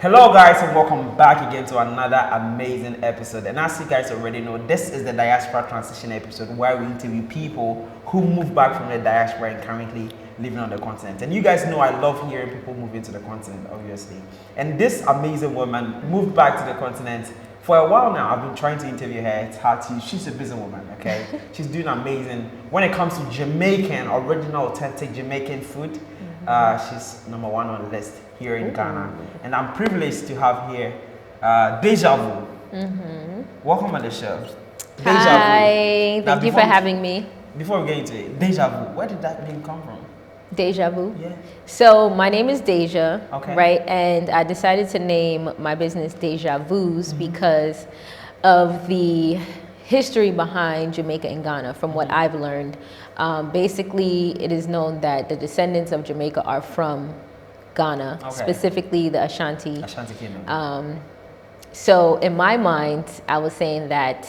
Hello guys and welcome back again to another amazing episode. And as you guys already know, this is the Diaspora transition episode where we interview people who moved back from the diaspora and currently living on the continent. And you guys know I love hearing people moving to the continent, obviously. And this amazing woman moved back to the continent for a while now. I've been trying to interview her. It's hard to. She's a businesswoman, okay? She's doing amazing. When it comes to Jamaican, original, authentic Jamaican food, she's number one on the list here in Ghana. And I'm privileged to have here Deja Vu. Welcome on the show. Hi, thank you for having me. Before we get into it, Deja Vu, where did that name come from? Deja Vu? Yeah. So my name is Deijha, Okay. right? And I decided to name my business Deja Vu's because of the history behind Jamaica and Ghana, from what I've learned. Basically, it is known that the descendants of Jamaica are from Ghana, specifically the Ashanti. Ashanti Kingdom. So in my mind, I was saying that,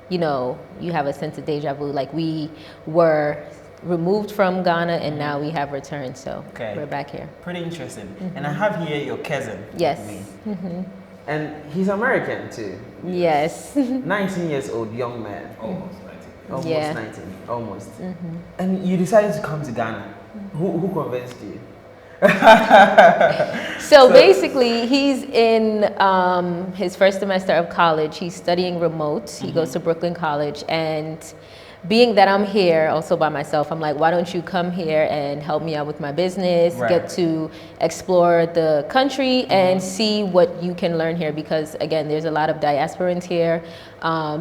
you know, you have a sense of deja vu, like we were removed from Ghana and now we have returned, so we're back here. Pretty interesting. And I have here your cousin. Yes. With me. And he's American too. Yes. 19 years old, young man. Almost 19. Almost Yeah. 19, almost. And you decided to come to Ghana. Who convinced you? So basically, he's in his first semester of college. He's studying remote. He goes to Brooklyn College. And being that I'm here also by myself, I'm like, why don't you come here and help me out with my business, get to explore the country and see what you can learn here. Because again, there's a lot of diasporans here.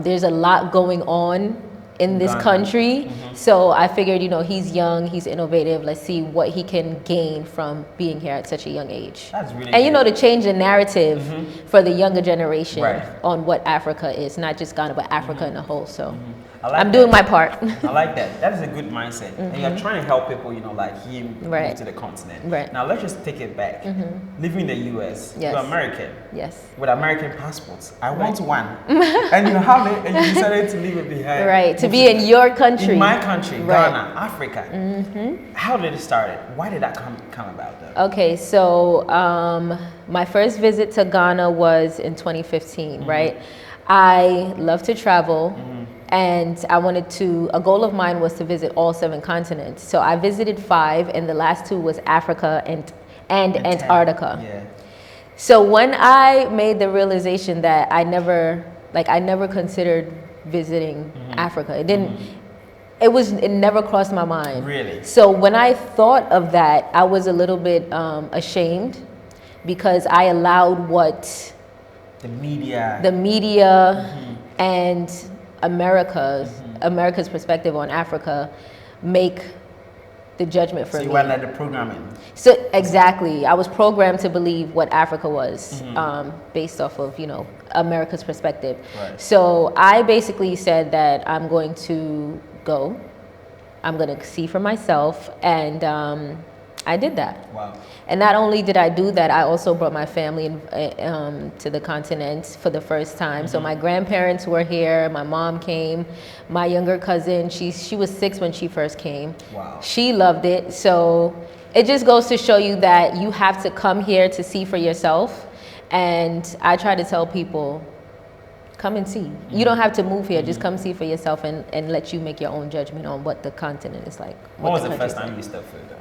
There's a lot going on in this country. So I figured, you know, he's young, he's innovative. Let's see what he can gain from being here at such a young age. That's really And you good. know, to change the narrative for the younger generation Right. on what Africa is, not just Ghana, but Africa in a whole. So I like I'm that. doing my part. I like that. That is a good mindset. And you're trying to help people, you know, like him move to the continent. Right. Now let's just take it back. Living in the US, Yes. you're American. Yes. With American passports. I want one. And you have it and you decided to leave it behind. Right. To be in your country. In my country, Right. Ghana, Africa. How did it start? Why did that come about though? Okay, so my first visit to Ghana was in 2015, right? I love to travel. And I wanted to, a goal of mine was to visit all 7 continents. So I visited 5, and the last 2 was Africa and Antarctica. Yeah. So when I made the realization that I never considered visiting Africa, it never crossed my mind. Really? So when I thought of that, I was a little bit ashamed because I allowed what The media. and America's perspective on Africa make the judgment for So me. you went at the programming. So exactly, I was programmed to believe what Africa was based off of, you know, America's perspective. Right. So I basically said that I'm going to go, I'm going to see for myself, and I did that. Wow. And not only did I do that, I also brought my family to the continent for the first time. So my grandparents were here, my mom came, my younger cousin, she was 6 when she first came. Wow. She loved it. So it just goes to show you that you have to come here to see for yourself. And I try to tell people, come and see. You don't have to move here, just come see for yourself and let you make your own judgment on what the continent is like. When was the first time you stepped foot though?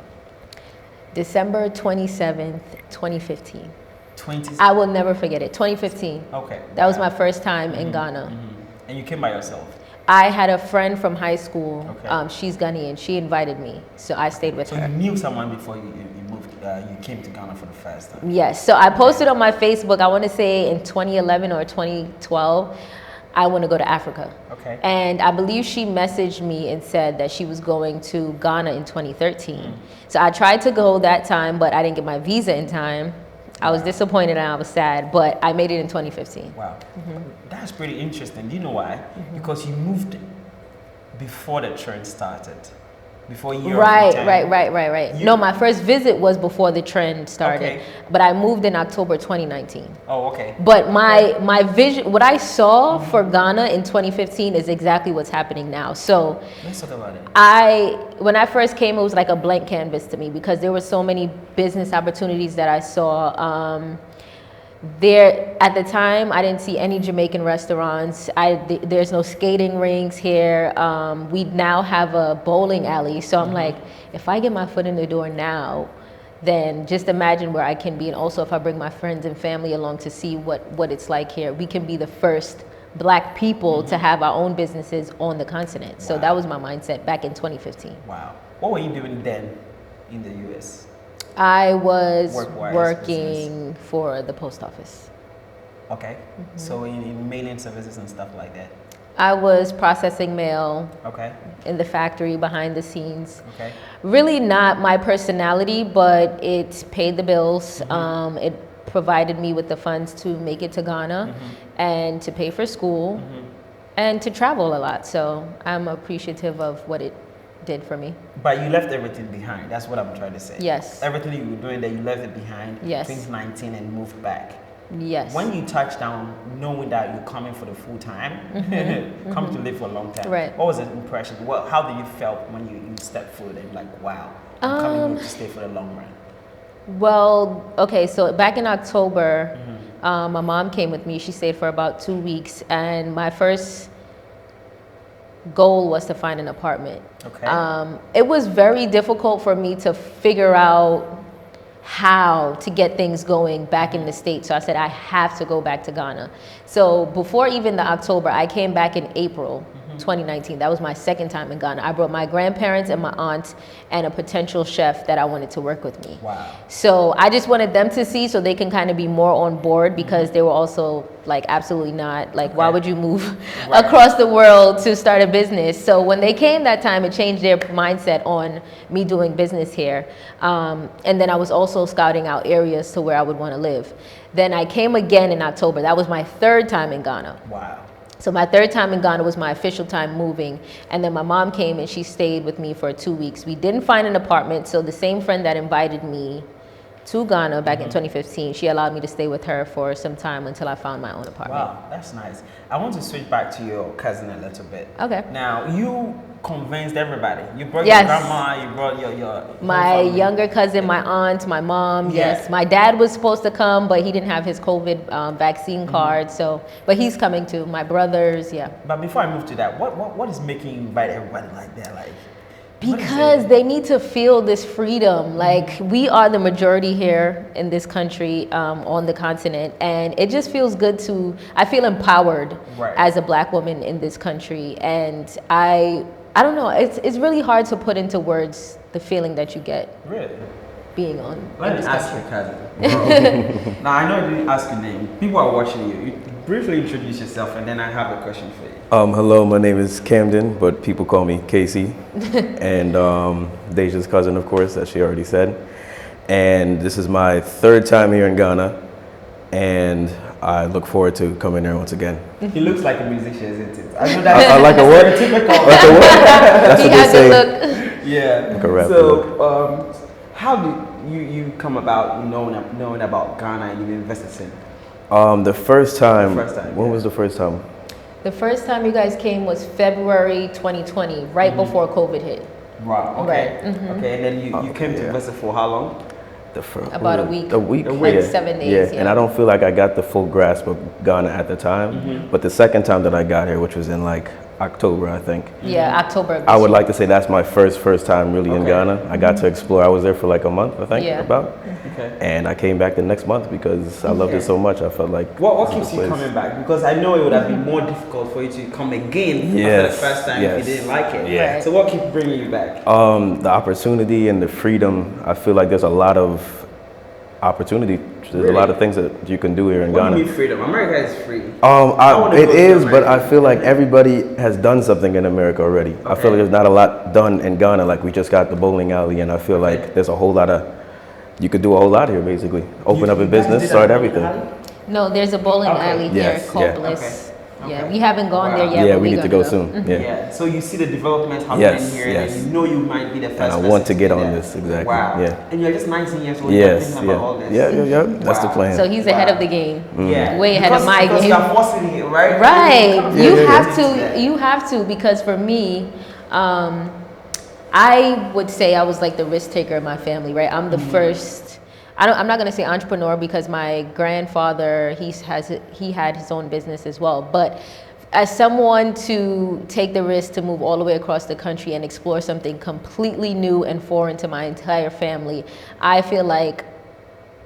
December 27th, 2015. 20. I will never forget it. 2015. Okay. That was my first time in Ghana. And you came by yourself? I had a friend from high school. Okay. She's Ghanaian. She invited me, so I stayed with So her. you knew someone before you moved, you came to Ghana for the first time? Yes. So I posted on my Facebook, I want to say in 2011 or 2012, I want to go to Africa. Okay. And I believe she messaged me and said that she was going to Ghana in 2013. So I tried to go that time, but I didn't get my visa in time. I was disappointed and I was sad, but I made it in 2015. Wow. That's pretty interesting. Do you know why? Because you moved before the trend started. Before you Right. No, my first visit was before the trend started, but I moved in October 2019. Oh, okay. But my vision, what I saw for Ghana in 2015 is exactly what's happening now. So Let's talk about it. when I first came, it was like a blank canvas to me because there were so many business opportunities that I saw. there at the time, I didn't see any Jamaican restaurants. There's no skating rinks here. We now have a bowling alley. So I'm like, if I get my foot in the door now, then just imagine where I can be. And also if I bring my friends and family along to see what it's like here, we can be the first Black people to have our own businesses on the continent. So that was my mindset back in 2015. Wow. What were you doing then in the US? I was Work-wise, working for the post office. Okay. So in mailing services and stuff like that. I was processing mail Okay. in the factory behind the scenes. Okay. Really not my personality, but it paid the bills. It provided me with the funds to make it to Ghana and to pay for school and to travel a lot. So I'm appreciative of what it did for me. But you left everything behind. That's what I'm trying to say. Yes. Everything you were doing there, you left it behind. Yes. 2019 and moved back. Yes. When you touched down, knowing that you're coming for the full time, coming to live for a long time, Right. what was the impression? How did you felt when you stepped foot and like, wow, I'm coming here to stay for the long run? Well, okay, so back in October, my mom came with me. She stayed for about 2 weeks, and my first goal was to find an apartment. Okay. It was very difficult for me to figure out how to get things going back in the States. So I said, I have to go back to Ghana. So before even the October, I came back in April 2019. That was my second time in Ghana. I brought my grandparents and my aunt and a potential chef that I wanted to work with me. Wow. So I just wanted them to see so they can kind of be more on board, because they were also like, absolutely not. Like, why would you move across the world to start a business? So when they came that time, it changed their mindset on me doing business here. And then I was also scouting out areas to where I would want to live. Then I came again in October. That was my third time in Ghana. Wow. So my third time in Ghana was my official time moving. And then my mom came and she stayed with me for 2 weeks. We didn't find an apartment. So the same friend that invited me to Ghana back in 2015, she allowed me to stay with her for some time until I found my own apartment. Wow, that's nice. I want to switch back to your cousin a little bit. Okay. Now, you convinced everybody. You brought Yes. your grandma, you brought your My whole family. younger cousin, my aunt, my mom, Yeah. yes. My dad was supposed to come, but he didn't have his COVID vaccine card. So, but he's coming too. My brothers, yeah. But before I move to that, what is making you invite everybody like that? Like, what is Because it? they need to feel this freedom. Like, we are the majority here in this country, on the continent, and it just feels good to, I feel empowered Right. as a Black woman in this country. And I don't know, it's really hard to put into words the feeling that you get Really? being on Let in me this ask country. your cousin. Now, I know I didn't ask your name. People are watching you. You briefly introduce yourself, and then I have a question for you. Hello, my name is Camden, but people call me Casey. And Deja's cousin, of course, as she already said. And this is my third time here in Ghana, and I look forward to coming here once again. He looks like a musician, isn't it? I know that's I like a what? typical. Like a what? That's He what they has a say. look. Yeah. Like a rapper. So, how did you come about knowing about Ghana and you invested in? The first time. The first time, When yeah. was the first time? The first time you guys came was February 2020, right before COVID hit. Wow. Okay. Right, Okay. And then you came to yeah. invest for how long? The first, About a week. A week. Like yeah. 7 days, Yeah. yeah. And I don't feel like I got the full grasp of Ghana at the time. But the second time that I got here, which was in like October, I think. Yeah, October. of I this would year. like to say that's my first time really in Okay. Ghana. I got to explore. I was there for like a month, I think, Yeah. about. Okay. And I came back the next month because I loved Okay. it so much. I felt like What this is keeps the you place. coming back? Because I know it would have been more difficult for you to come again after the Yes, first time if yes. you didn't like it. Yeah. Right. So what keeps bringing you back? The opportunity and the freedom. I feel like there's a lot of opportunity. There's a lot of things that you can do here in What do Ghana. you mean freedom? America is free. wanna It go to is, but America. I feel like everybody has done something in America already. I feel like there's not a lot done in Ghana. Like we just got the bowling alley, and I feel like there's a whole lot of, you could do a whole lot here basically. Open up a You guys business, did start a everything. bowling alley? No, there's a bowling Okay. alley Yes, here called yeah. Bliss. Okay. Yeah, Okay. we haven't gone Wow. there yet. Yeah, but we need to go gonna soon. Yeah. Yeah. So you see the development happening Yes, here, yes. and you know you might be the first. And I person want to get do on that. this, exactly, Wow. yeah. And you're just 19 years old. You're Yes, thinking about all yeah. this. Yeah. That's the Wow. plan. So he's ahead of the game. Yeah. Way ahead of my because game. You're forcing it, right? Right. You You can't have get into that. to. You have to, because for me, I would say I was like the risk taker in my family. Right. I'm the first I'm not going to say entrepreneur because my grandfather, he had his own business as well. But as someone to take the risk to move all the way across the country and explore something completely new and foreign to my entire family, I feel like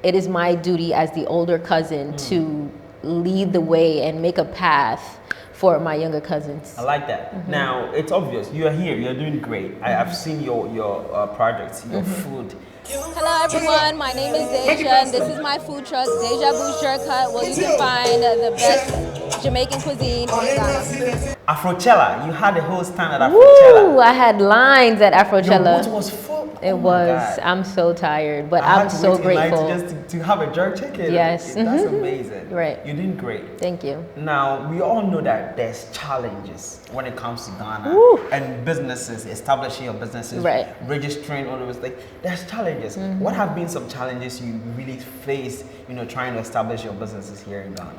it is my duty as the older cousin to lead the way and make a path for my younger cousins. I like that. Now, it's obvious. You are here. You're doing great. I've seen your projects, your food. Hello everyone, my name is Deja and this is my food truck, Deja Vu Jerkut, where you can find the best Jamaican cuisine in Ghana. Afrochella, you had a whole stand at Woo! Afrochella. I had lines at Afrochella. Your boat was full. It Oh my was. God. I'm so tired, but I I'm had to so wait in line grateful. just to have a jerk chicken. Yes. That's amazing. Right. You're doing great. Thank you. Now, we all know that there's challenges when it comes to Ghana Woo. and businesses, establishing your businesses, Right. registering, all of those things. There's challenges. What have been some challenges you really faced, trying to establish your businesses here in Ghana?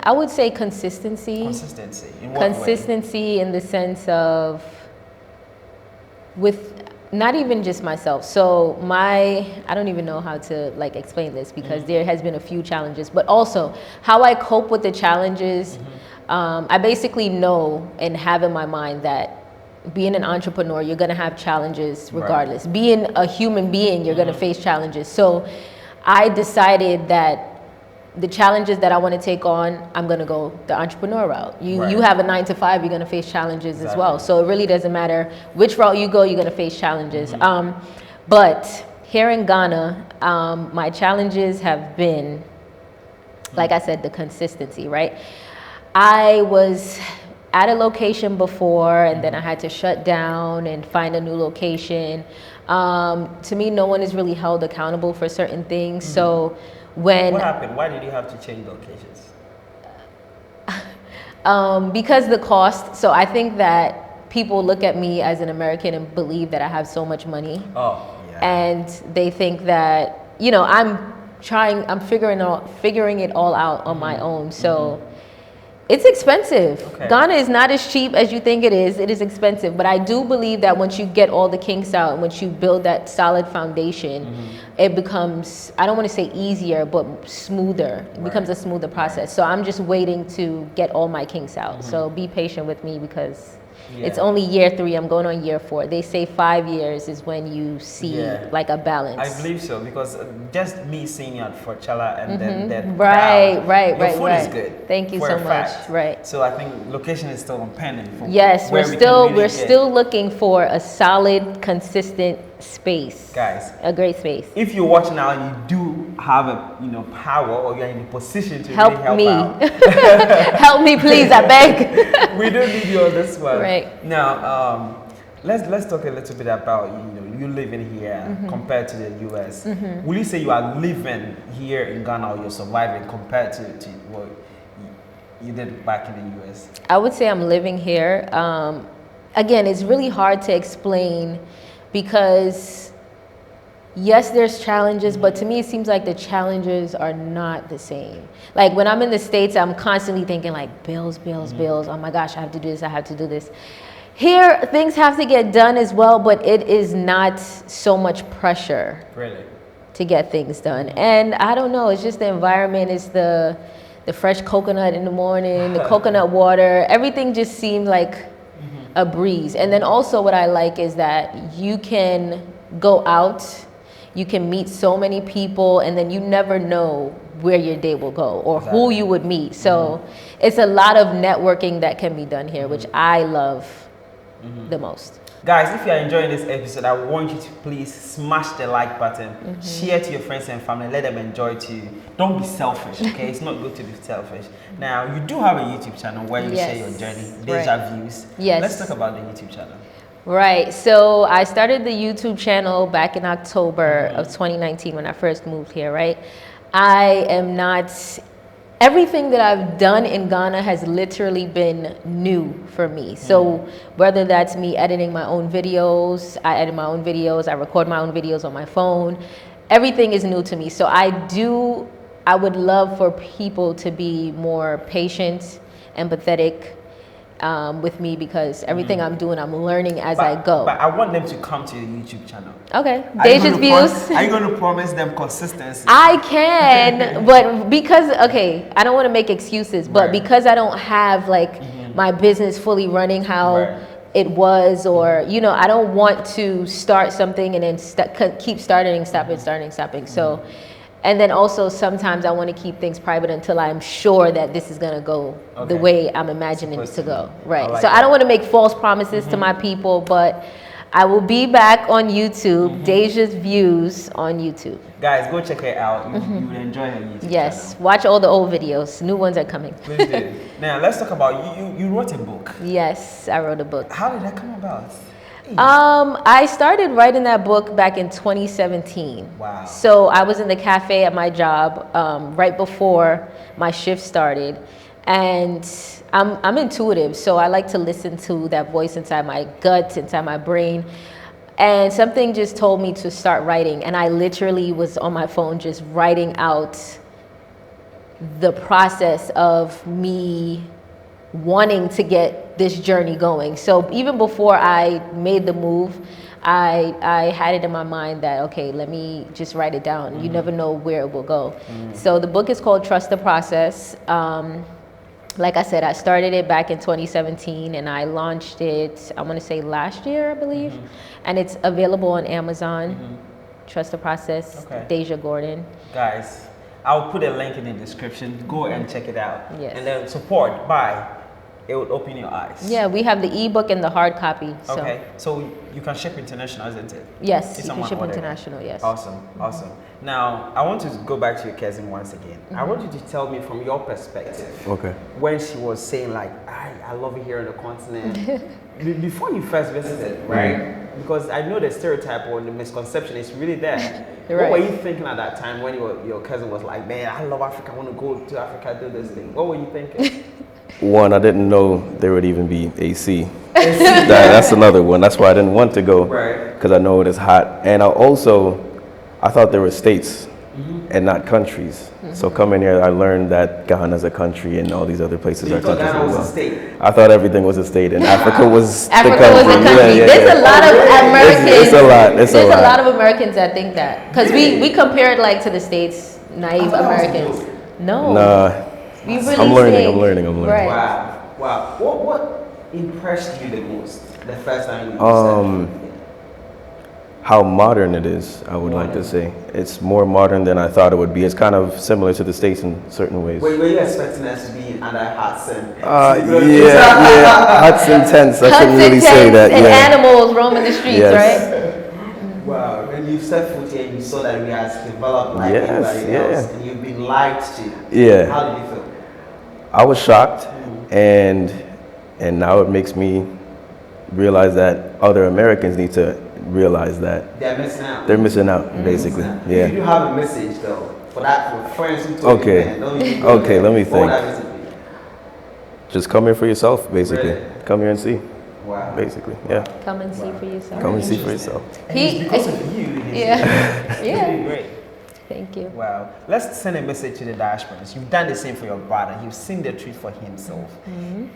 I would say consistency. Consistency. In what way? Consistency in the sense of with not even just myself. So I don't even know how to like explain this because there has been a few challenges, but also how I cope with the challenges. I basically know and have in my mind that being an entrepreneur, you're gonna have challenges regardless. Right. Being a human being, you're gonna face challenges. So I decided that the challenges that I want to take on, I'm going to go the entrepreneur route. You have a 9 to 5, you're going to face challenges as well. So it really doesn't matter which route you go, you're going to face challenges. But here in Ghana, my challenges have been, like I said, the consistency, right? I was at a location before and then I had to shut down and find a new location. To me, no one is really held accountable for certain things. So what happened? Why did you have to change locations? Because the cost. So I think that people look at me as an American and believe that I have so much money. Oh, yeah. And they think that, I'm figuring it all out on my own. So it's expensive. Okay. Ghana is not as cheap as you think it is. It is expensive. But I do believe that once you get all the kinks out, once you build that solid foundation, it becomes, I don't want to say easier, but smoother. It becomes a smoother process. So I'm just waiting to get all my kinks out. So be patient with me because it's only year 3. I'm going on year 4. They say 5 years is when you see like a balance. I believe so because just me seeing you at Forchella and then that Right. food is good. Thank you so much. Right. So I think location is still pending. Yes, we're still looking for a solid, consistent space. Guys, a great space. If you're watching now, you do have a power or you're in a position to help really me out. help me please, I beg. We don't need you on this one. Right. Now, let's talk a little bit about you living here compared to the US. Will you say you are living here in Ghana or you're surviving compared to what you did back in the US? I would say I'm living here. Again, it's really hard to explain because yes, there's challenges, but to me it seems like the challenges are not the same. Like when I'm in the States, I'm constantly thinking like bills. Oh my gosh, I have to do this, I have to do this. Here, things have to get done as well, but it is not so much pressure to get things done. And I don't know, it's just the environment, it's the fresh coconut in the morning, the coconut water, everything just seems like a breeze. And then also what I like is that you can go out, you can meet so many people, and then you never know where your day will go or who you would meet. So it's a lot of networking that can be done here, which I love the most. Guys, if you are enjoying this episode, I want you to please smash the like button, share to your friends and family, let them enjoy too. Don't be selfish, okay? It's not good to be selfish. Now, you do have a YouTube channel where you share your journey, Deja Views. Yes. Let's talk about the YouTube channel. Right, so I started the YouTube channel back in October of 2019 when I first moved here, right? Everything that I've done in Ghana has literally been new for me. So whether that's me editing my own videos, I edit my own videos, I record my own videos on my phone, everything is new to me. So I would love for people to be more patient, empathetic, with me because everything I'm doing, I'm learning as I go. But I want them to come to your YouTube channel. Okay, Are you Deja's gonna views. Are you going to promise them consistency? I can, but because, okay, I don't want to make excuses, but Right. because I don't have like my business fully running how Right. it was, or, you know, I don't want to start something and then keep starting, stopping. So, and then also sometimes I want to keep things private until I'm sure that this is going to go the way I'm imagining it to go. Right. I like So that. I don't want to make false promises to my people, but I will be back on YouTube, Deja's Views on YouTube. Guys, go check her out. You will enjoy her YouTube Yes, channel. watch all the old videos. New ones are coming. Please do. Now, let's talk about you wrote a book. Yes, I wrote a book. How did that come about? I started writing that book back in 2017. Wow. So I was in the cafe at my job right before my shift started, and I'm intuitive, so I like to listen to that voice inside my gut, inside my brain. And something just told me to start writing, and I literally was on my phone just writing out the process of me wanting to get this journey going. So even before I made the move, I had it in my mind that, okay, let me just write it down. You never know where it will go. So the book is called Trust the Process. Like I said, I started it back in 2017 and I launched it, I want to say last year, I believe. And it's available on Amazon. Trust the Process, Deja Gordon. Guys, I'll put a link in the description. Go and check it out. Yes. And then support, buy. It will open your eyes. Yeah, we have the ebook and the hard copy. So. Okay, so you can ship international, isn't it? Yes, If you can someone ship ordered it. international, yes. Awesome, awesome. Now, I want to go back to your cousin once again. I want you to tell me from your perspective. Okay. When she was saying like, I love it here on the continent. Before you first visited, right? Because I know the stereotype or the misconception is really there. Right. What were you thinking at that time when your cousin was like, man, I love Africa, I want to go to Africa, do this thing? What were you thinking? One, I didn't know there would even be AC. That's another one. That's why I didn't want to go. Right. Because I know it is hot. And I thought there were states and not countries. So coming here, I learned that Ghana's a country and all these other places are You thought countries Ghana as was well. a state. I thought everything was a state and Africa was Africa the country. was a country. Yeah, There's a lot of Americans. It's a lot. There's a lot of Americans that think that. Because we compare it like to the States, naive Americans. No. Nah. We really I'm think- learning. Right. Wow. What impressed you the most the first time you said? How modern it is, I would like to say. It's more modern than I thought it would be. It's kind of similar to the States in certain ways. Were you expecting us to be under huts and Yeah, huts and tents. I shouldn't really say that. And Yeah. animals roaming the streets, Yes. right? Wow, when you set foot here and you saw that we has developed like Yes, everybody yeah. else and you've been lied to. Yeah. How did you feel? I was shocked, and now it makes me realize that other Americans need to realize that They're missing out. they're missing out, basically. If Yeah. you do have a message though, for friends who told Okay. you, man, don't you Okay, let me what would think. that message be? Just come here for yourself, basically. Really? Come here and see, Wow. basically. Yeah. Come and see for yourself. Come and see for yourself. And it's because of you. it is Yeah. really Yeah. great. Thank you. Wow. Let's send a message to the diasporans. You've done the same for your brother. You've seen the truth for himself.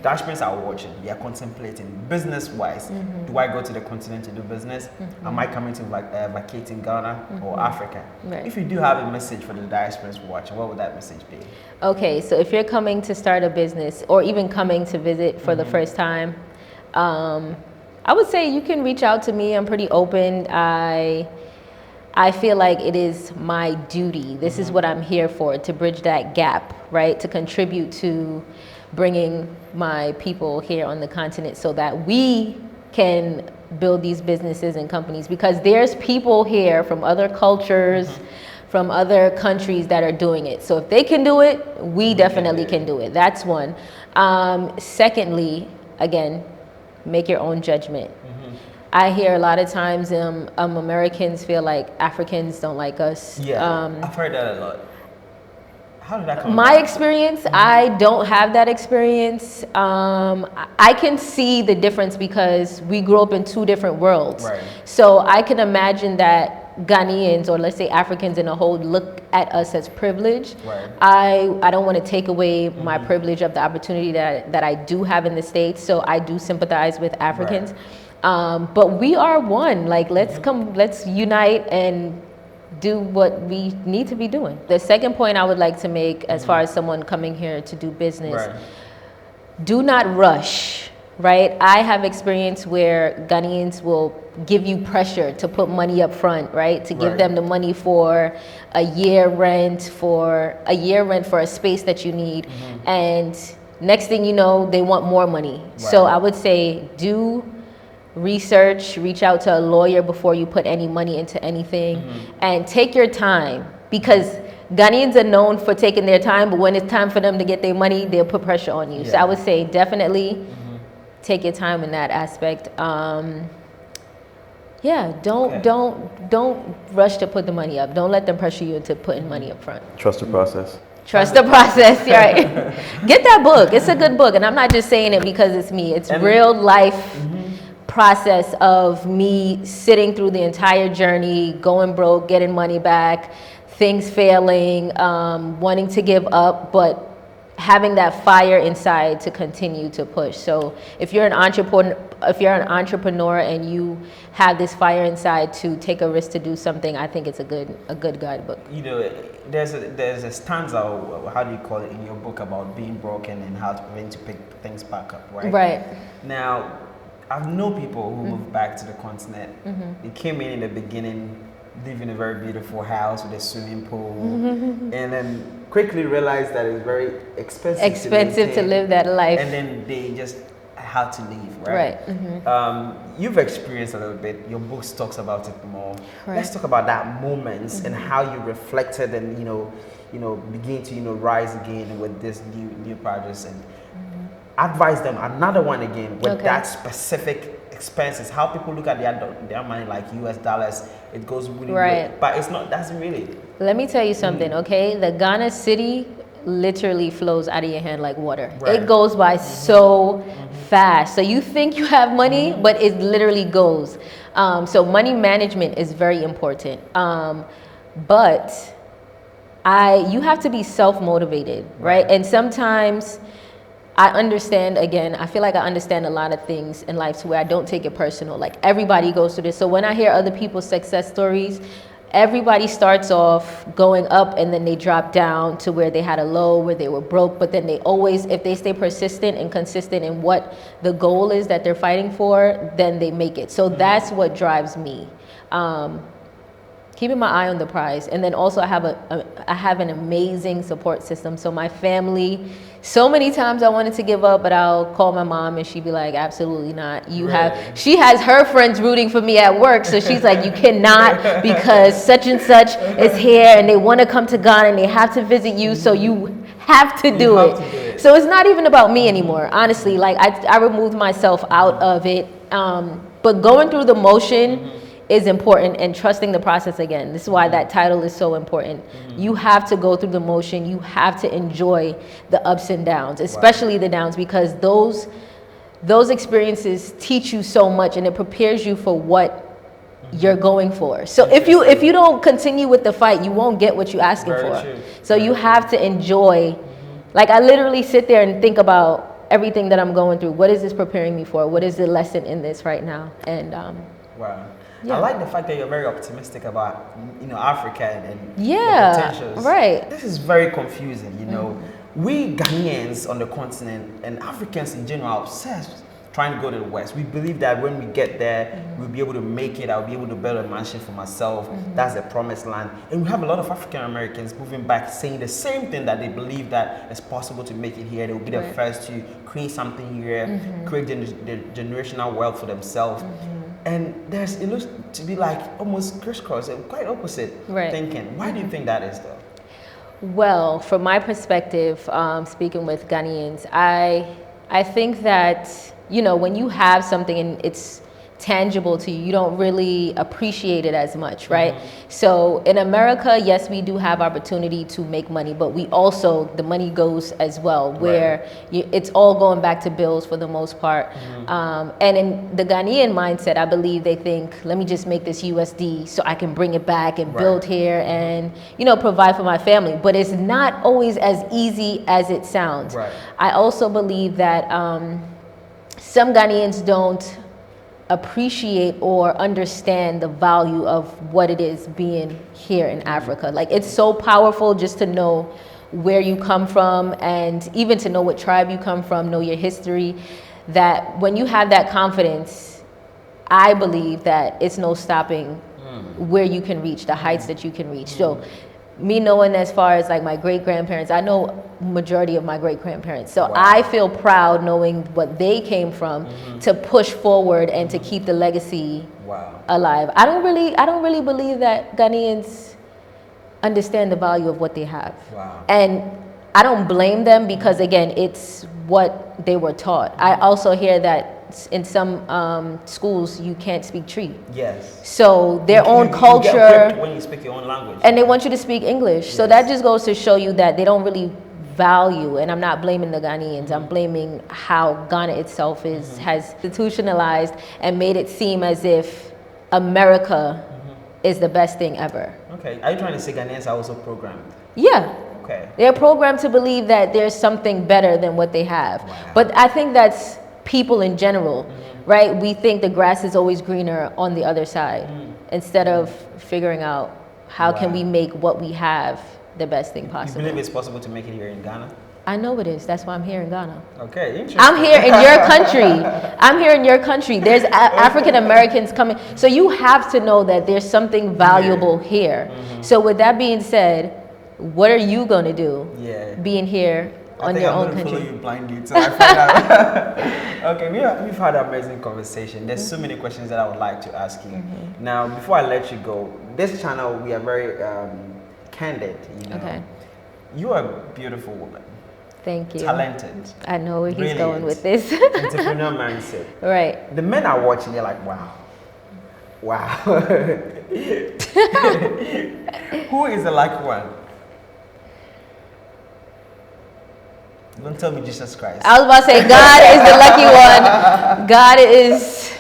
Diasporans are watching. They are contemplating. Business-wise, do I go to the continent to do business? Am I coming to vacate in Ghana or Africa? Right. If you do have a message for the diasporans watching, what would that message be? Okay, so if you're coming to start a business or even coming to visit for the first time, I would say you can reach out to me. I'm pretty open. I feel like it is my duty. This is what I'm here for, to bridge that gap, right? To contribute to bringing my people here on the continent so that we can build these businesses and companies, because there's people here from other cultures, from other countries that are doing it. So if they can do it, we definitely can do it. That's one. Secondly, again, make your own judgment. I hear a lot of times Americans feel like Africans don't like us. Yeah, I've heard that a lot. How did that come My about? experience, I don't have that experience. I can see the difference because we grew up in two different worlds. Right. So I can imagine that Ghanaians, or let's say Africans in a whole, look at us as privileged. Right. I don't want to take away my privilege of the opportunity that I do have in the States, so I do sympathize with Africans. Right. But we are one. Like, let's unite and do what we need to be doing. The second point I would like to make, as far as someone coming here to do business, Right. do not rush, right? I have experience where Ghanaians will give you pressure to put money up front, right? To give Right. them the money for a year rent, for a space that you need. And next thing you know, they want more money. So Right. I would say, do research, reach out to a lawyer before you put any money into anything, and take your time, because Ghanaians are known for taking their time, but when it's time for them to get their money, they'll put pressure on you. So Yeah. I would say definitely take your time in that aspect. Yeah, don't rush to put the money up. Don't let them pressure you into putting money up front. Trust the process. Trust the process, right? Get that book. It's a good book, and I'm not just saying it because it's me. It's real life process of me sitting through the entire journey, going broke, getting money back, things failing, wanting to give up, but having that fire inside to continue to push. So if you're an entrepreneur and you have this fire inside to take a risk to do something, I think it's a good guidebook. You know, there's a stanza, or how do you call it, in your book about being broken and how to prevent to pick things back up, right? Right. Now, I've known people who moved back to the continent. They came in the beginning, live in a very beautiful house with a swimming pool, and then quickly realized that it's very expensive to live that life. and then they just had to leave, right? You've experienced a little bit. Your book talks about it more. Right. Let's talk about that moments and how you reflected and begin to rise again with this new projects, and advise them another one again with that specific expenses. How people look at their money like US dollars, it goes really Right. good, but it's not. Doesn't really. Let me tell you something, okay? The Ghana city literally flows out of your hand like water. Right. It goes by so fast. So you think you have money, but it literally goes. So money management is very important. But you have to be self-motivated, right? And sometimes I understand, again, I feel like I understand a lot of things in life to where I don't take it personal. Like, everybody goes through this. So when I hear other people's success stories, everybody starts off going up and then they drop down to where they had a low, where they were broke. But then they always, if they stay persistent and consistent in what the goal is that they're fighting for, then they make it. So that's what drives me. Keeping my eye on the prize. And then also I have an amazing support system. So my family, so many times I wanted to give up, but I'll call my mom and she'd be like, absolutely not. She has her friends rooting for me at work. So she's like, you cannot, because such and such is here and they want to come to Ghana and they have to visit you. So you have to do it. So it's not even about me anymore. Honestly, like I removed myself out of it. But going through the motion is important, and trusting the process again. This is why that title is so important. You have to go through the motion. You have to enjoy the ups and downs, especially the downs, because those experiences teach you so much and it prepares you for what you're going for. So if you don't continue with the fight, you won't get what you're asking for. True. So you have to enjoy. Like, I literally sit there and think about everything that I'm going through. What is this preparing me for? What is the lesson in this right now? And Wow. Yeah. I like the fact that you're very optimistic about Africa and the potentials. Right. This is very confusing. We Ghanaians on the continent and Africans in general are obsessed trying to go to the West. We believe that when we get there, we'll be able to make it. I'll be able to build a mansion for myself. That's the promised land. And we have a lot of African Americans moving back saying the same thing, that they believe that it's possible to make it here. They'll be the first to create something here, create the generational wealth for themselves. And it looks to be like almost crisscross and quite opposite thinking. Why do you think that is, though? Well, from my perspective, speaking with Ghanaians, I think that, when you have something and it's tangible to you. You don't really appreciate it as much, right? So in America, yes, we do have opportunity to make money, but we also, the money goes as well, where it's all going back to bills for the most part. And in the Ghanaian mindset, I believe they think, let me just make this USD so I can bring it back and build here and, you know, provide for my family. But it's not always as easy as it sounds. I also believe that some Ghanaians don't appreciate or understand the value of what it is being here in Africa. Like, it's so powerful just to know where you come from, and even to know what tribe you come from, know your history, that when you have that confidence, I believe that it's no stopping where you can reach, the heights that you can reach. So me knowing, as far as like my great-grandparents, I know majority of my great-grandparents. So I feel proud knowing what they came from to push forward and to keep the legacy alive. I don't really believe that Ghanaians understand the value of what they have. And I don't blame them, because again, it's what they were taught. I also hear that in some schools you can't speak Tree. So their own culture, you get whipped when you speak your own language, and they want you to speak English. So that just goes to show you that they don't really value, and I'm not blaming the Ghanaians, I'm blaming how Ghana itself has institutionalized and made it seem as if America is the best thing ever. Okay, are you trying to say Ghanaians are also programmed? Yeah. Okay. They're programmed to believe that there's something better than what they have. But I think that's people in general, right? We think the grass is always greener on the other side, instead of figuring out how can we make what we have the best thing possible. You believe it's possible to make it here in Ghana? I know it is. That's why I'm here in Ghana. Okay, interesting. I'm here in your country. I'm here in your country. There's African Americans coming. So you have to know that there's something valuable here. So with that being said, what are you going to do being here on your own country? I think I'm going to follow you blindly until I find out. Okay, we've had an amazing conversation. There's so many questions that I would like to ask you. Now, before I let you go, this channel, we are very candid, you know. Okay. You are a beautiful woman. Thank you. Talented. I know where he's going with this. Entrepreneur mindset. Right. The men are watching, they're like, wow. Wow. Who is the lucky one? Don't tell me Jesus Christ. I was about to say, God is the lucky one. God is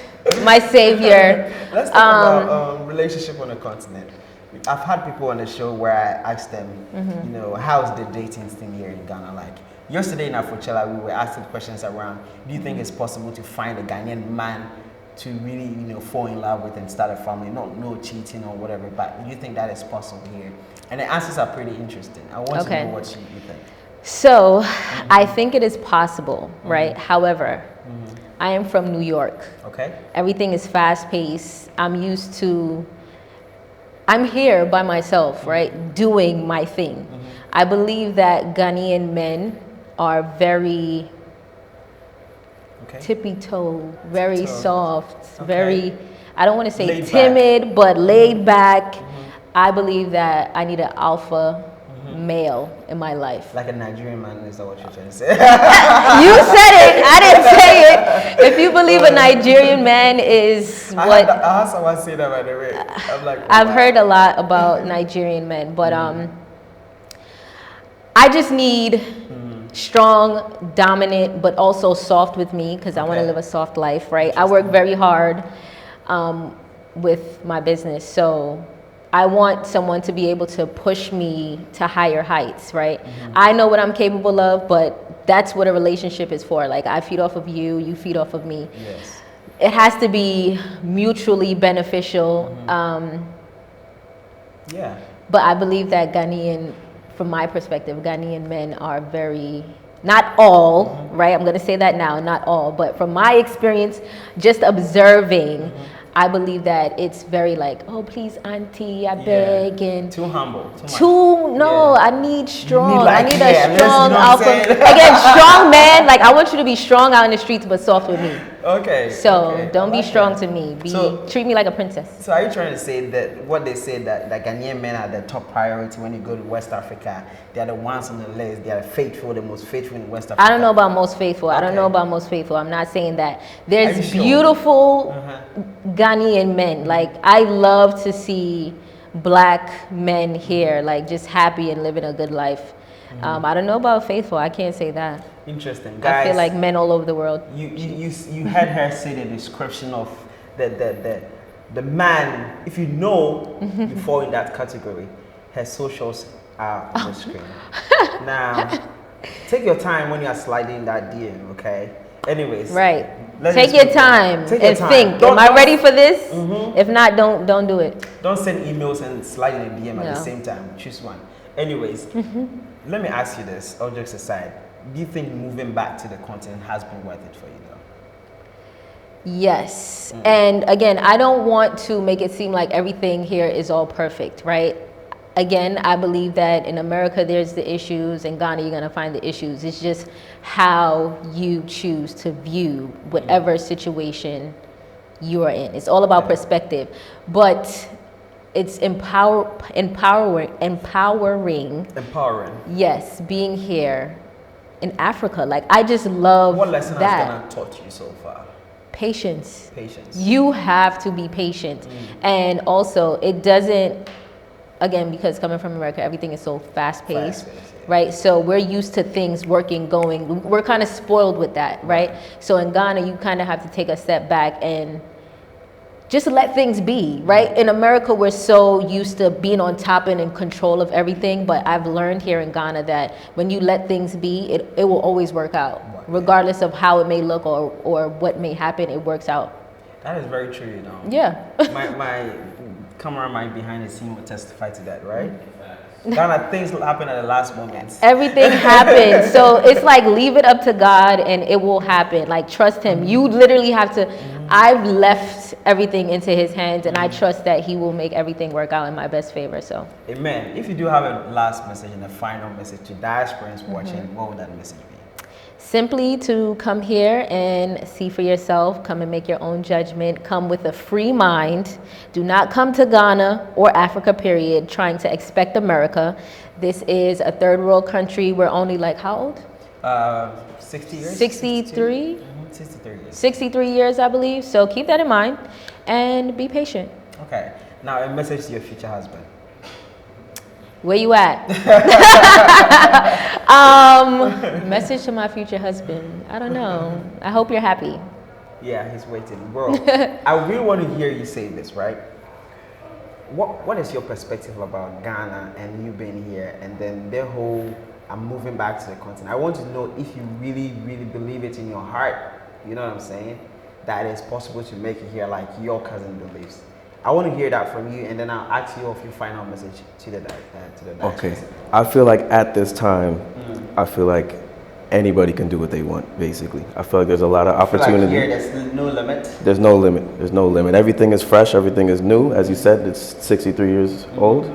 my savior. Let's talk about relationship on the continent. I've had people on the show where I asked them, you know, how's the dating thing here in Ghana like? Yesterday in Afrochella, we were asking questions around, do you think it's possible to find a Ghanaian man to really, you know, fall in love with and start a family? No cheating or whatever, but do you think that is possible here? And the answers are pretty interesting. I want to know what you think. So, I think it is possible, right? However, I am from New York. Okay. Everything is fast-paced. I'm here by myself, right? Doing my thing. I believe that Ghanaian men are very tippy-toe, very soft, very, I don't want to say laid timid, back. But laid back. I believe that I need an alpha male in my life. Like a Nigerian man, is that what you're trying to say? You said it, I didn't say it. If you believe a Nigerian man is what... I heard someone say that, by the way. I'm like, I've heard a lot about Nigerian men, but I just need strong, dominant, but also soft with me, because I want to live a soft life, right? I work very hard with my business, so I want someone to be able to push me to higher heights, right? I know what I'm capable of, but that's what a relationship is for. Like, I feed off of you, you feed off of me. Yes. It has to be mutually beneficial. But I believe that from my perspective, Ghanaian men are very, not all, right? I'm going to say that now, not all, but from my experience, just observing, I believe that it's very like, oh, please, auntie, I beg, and too humble. I need strong. I need a strong alpha. Again, strong man. Like, I want you to be strong out in the streets, but soft with me. Okay. So okay, don't I be like strong that. to me. So- Treat me like a princess. So are you trying to say that what they say that the Ghanaian men are the top priority when you go to West Africa? They are the ones on the list. They are faithful, the most faithful in West Africa. I don't know about most faithful. I don't Okay. know about most faithful. I'm not saying that. Are you There's sure? beautiful Uh-huh. Ghanaian men. Like, I love to see black men here, like, just happy and living a good life. I don't know about faithful. I can't say that. Interesting, guys. I feel like men all over the world. You heard her say the description of the man. If you know you fall in that category, her socials are on the screen. Now, take your time when you are sliding that DM, okay? Anyways, Right. let's Take just your move on. time Take your and time. think. Don't- Am I don't- ready for this? If not, don't do it. Don't send emails and slide in a DM at the No. same time. Choose one. Anyways, let me ask you this, all jokes aside. Do you think moving back to the continent has been worth it for you though? Yes. And again, I don't want to make it seem like everything here is all perfect, right? Again, I believe that in America there's the issues, in Ghana you're gonna find the issues. It's just how you choose to view whatever situation you are in. It's all about perspective. But it's empowering. Empowering. Yes, being here in Africa. Like, I just love What lesson that. has Ghana taught you so far? Patience. Patience. You have to be patient. And also, it doesn't, again, because coming from America, everything is so fast-paced, Fast-paced, yeah. right? So we're used to things working, going. We're kind of spoiled with that, right? So in Ghana, you kind of have to take a step back and just let things be, right? In America, we're so used to being on top and in control of everything, but I've learned here in Ghana that when you let things be, it will always work out. Regardless of how it may look or what may happen, it works out. That is very true, you know. Yeah. my cameraman behind the scene will testify to that, right? Ghana, things happen at the last moment. Everything happens. So it's like, leave it up to God and it will happen. Like, trust him. You literally have to. I've left everything into his hands and I trust that he will make everything work out in my best favor. So Amen. If you do have a last message and a final message to diasporans watching, what would that message be? simply to come here and see for yourself, come and make your own judgment, come with a free mind. Do not come to Ghana or Africa, period, trying to expect America. This is a third world country. We're only like, how old? 60 years? 63? 63 years. 63 years, I believe. So keep that in mind and be patient. Okay. Now, a message to your future husband. Where you at? Message to my future husband. I don't know. I hope you're happy. Yeah, he's waiting. Bro, I really want to hear you say this, right? What is your perspective about Ghana and you being here and then the whole I'm moving back to the continent? I want to know if you really, really believe it in your heart, you know what I'm saying? That it's possible to make it here like your cousin believes. I want to hear that from you, and then I'll ask you of your final message to the Okay. I feel like at this time, I feel like anybody can do what they want, basically. I feel like there's a lot of opportunity. Like here, there's no limit. There's no limit. There's no limit. Everything is fresh. Everything is new. As you said, it's 63 years old.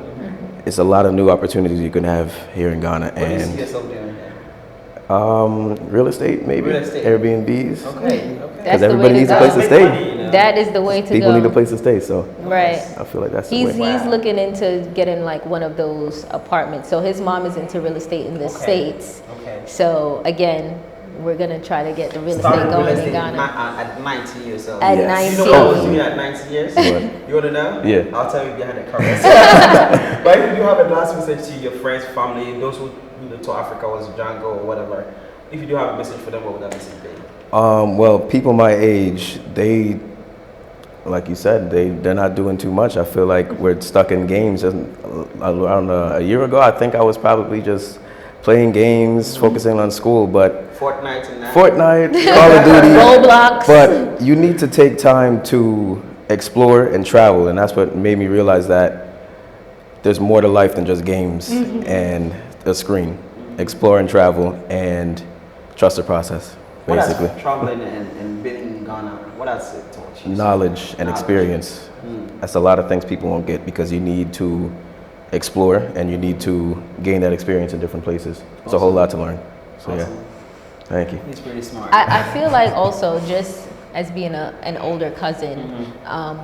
It's a lot of new opportunities you can have here in Ghana. What do you see yourself doing here? Real estate, maybe. Real estate. Airbnbs. Okay. Because That's the everybody way to needs a go. place to Make stay. money, you know? That is the way to People go. need a place to stay, so Right. I feel like that's He's the way. he's looking into getting like one of those apartments. So his mom is into real estate in the States. Okay. So again, we're gonna try to get the real Started estate real going estate in Ghana. at 19 years old. At Yes. You know what I was 19. doing at 19 years? What? You want to know? Yeah. I'll tell you behind the covers. But if you do have a last message to your friends, family, those who to Africa was Django or whatever, if you do have a message for them, what would that message be? Well, people my age, they, like you said, they're not doing too much. I feel like we're stuck in games. Just around a year ago, I think I was probably just playing games, focusing on school, but Fortnite and that. Fortnite, Call of Duty, Roblox. but you need to take time to explore and travel, and that's what made me realize that there's more to life than just games and a screen. Explore and travel and trust the process, basically. What has traveling and being in Ghana, what has it taught you? Knowledge and experience. That's a lot of things people won't get because you need to explore and you need to gain that experience in different places. It's a whole lot to learn. So yeah, thank you. He's pretty smart. I feel like also just as being an older cousin,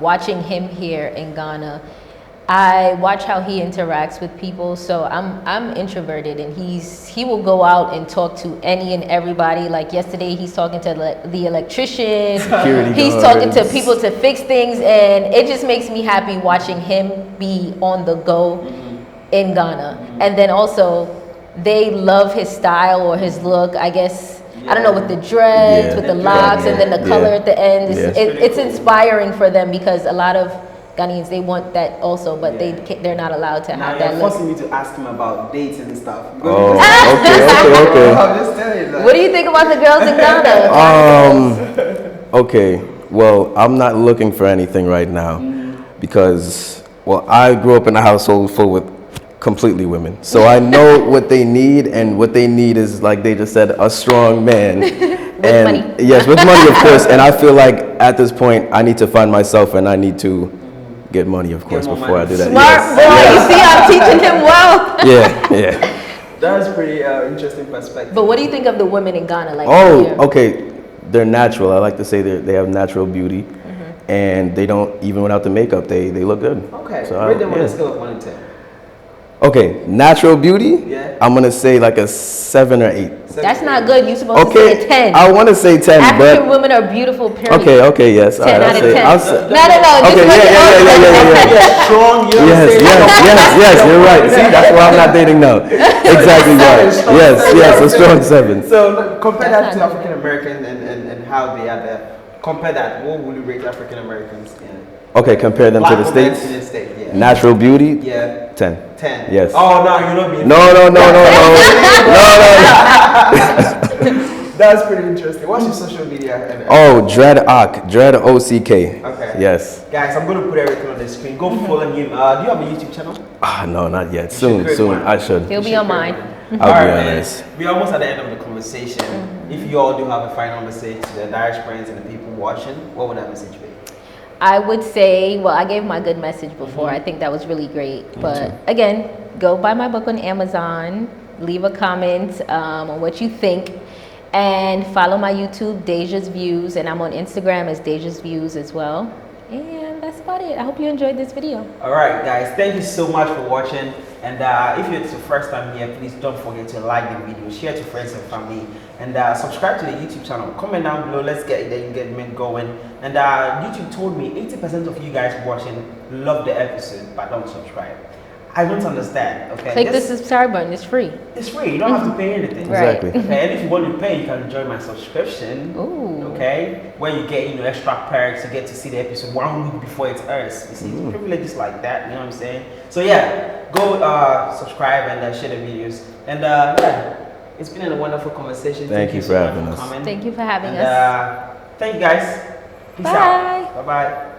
watching him here in Ghana, I watch how he interacts with people. So I'm introverted, and he will go out and talk to any and everybody. Like yesterday, he's talking to the electrician. He's talking to people to fix things, and it just makes me happy watching him be on the go in Ghana. And then also, they love his style or his look, I guess. I don't know, with the dreads, with the locks, and then the color at the end. It's inspiring for them, because a lot of Ghanaians, they want that also, but they're not allowed to have that look. You're forcing me to ask him about dates and stuff. Oh, okay. I'm just telling you that. What do you think about the girls in Ghana? Okay, well, I'm not looking for anything right now because, well, I grew up in a household full with completely women. So I know what they need, and what they need is, like they just said, a strong man. With money. Yes, with money, of course. And I feel like at this point, I need to find myself, and I need to get money, of course, before I do that. Smart boy, you see, I'm teaching him well. Yeah. That's pretty interesting perspective. But what do you think of the women in Ghana? Like, Okay. They're natural. I like to say they have natural beauty, and they don't, even without the makeup, they look good. Okay, So rate them on a scale of 1 to 10. Okay, natural beauty, Yeah. I'm gonna say like a 7 or 8. That's not good. You're supposed to say a 10. I want to say 10, African but women are beautiful, period. okay, yes. 10 out of 10. No. Okay, Yeah. Strong, you Yes, you're right. See, that's why I'm not dating now. Exactly right. Yes, a strong 7. So compare that to African Americans and how they are there. Compare that. What would you rate African Americans in? Okay, compare them to the States. In the States, yeah. Natural beauty, Yeah. 10. 10. Yes. Oh no, you're not being. No. That's pretty interesting. What's your social media? Oh, Dread OCK. Okay. Yes. Guys, I'm going to put everything on the screen. Go follow him. Do you have a YouTube channel? No, not yet. should create Soon. one. I should. He'll be on mine. I'll be honest. We're almost at the end of the conversation. If you all do have a final message to the Diasporans and the people watching, what would that message be? I would say, well, I gave my good message before. I think that was really great. But again, go buy my book on Amazon. Leave a comment on what you think. And follow my YouTube, Deja's Views. And I'm on Instagram as Deja's Views as well. And that's about it. I hope you enjoyed this video. All right, guys. Thank you so much for watching. And if it's your first time here, please don't forget to like the video, share to friends and family, and subscribe to the YouTube channel. Comment down below. Let's get the engagement going. And YouTube told me 80% of you guys watching love the episode, but don't subscribe. I don't understand. Okay, Click the subscribe button. It's free. It's free. You don't have to pay anything. Right. Exactly. Okay, and if you want to pay, you can join my subscription. Ooh. Okay, where you get extra perks. You get to see the episode 1 week before it airs. You see, privileges like that. You know what I'm saying? So yeah, go subscribe and share the videos. And yeah, it's been a wonderful conversation. Thank you for having us. Coming. Thank you for having And, us. thank you guys. Peace Bye. out. Bye bye.